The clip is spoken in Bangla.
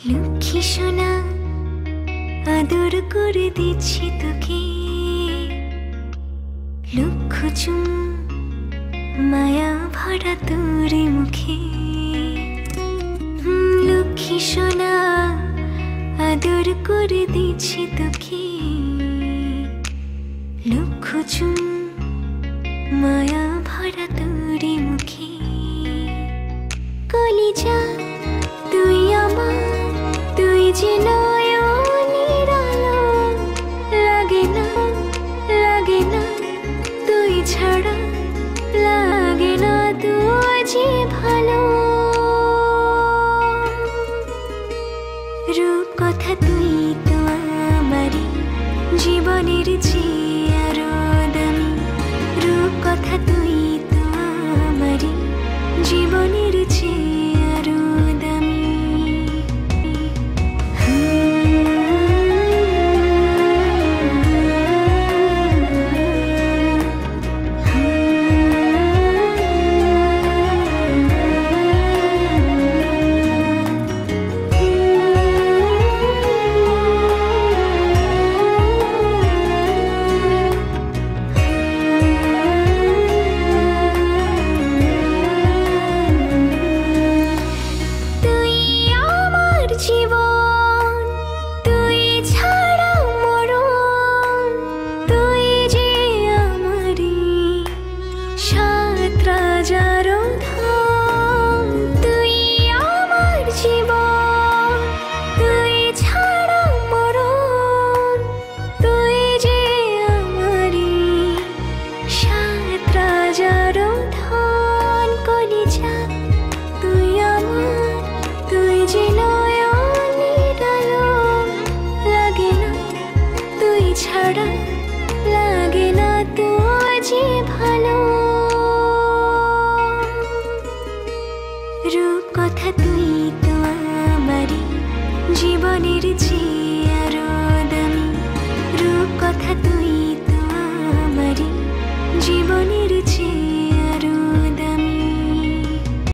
লক্ষ্মী সোনা আদর করে দিচ্ছি তোকে, লক্ষ চুম মায়া ভরা তোর মুখে। লক্ষ্মী সোনা আদর করে দিচ্ছি তোকে, লক্ষ চুম মায়া ভরা তোর মুখে। কলিজা তুই আমার, তুই যে নয়নের আলো, লাগে না লাগে না তুই ছাড়া, লাগে না তুই যে ভালো। রূপ কথা তুই তো আমারই জীবনের চেয়ে আরো দামি, রূপ কথা তুই তো আমারই জীবনের চেয়ে আরো দামি। ছাড়া লাগে না তো যে ভালো।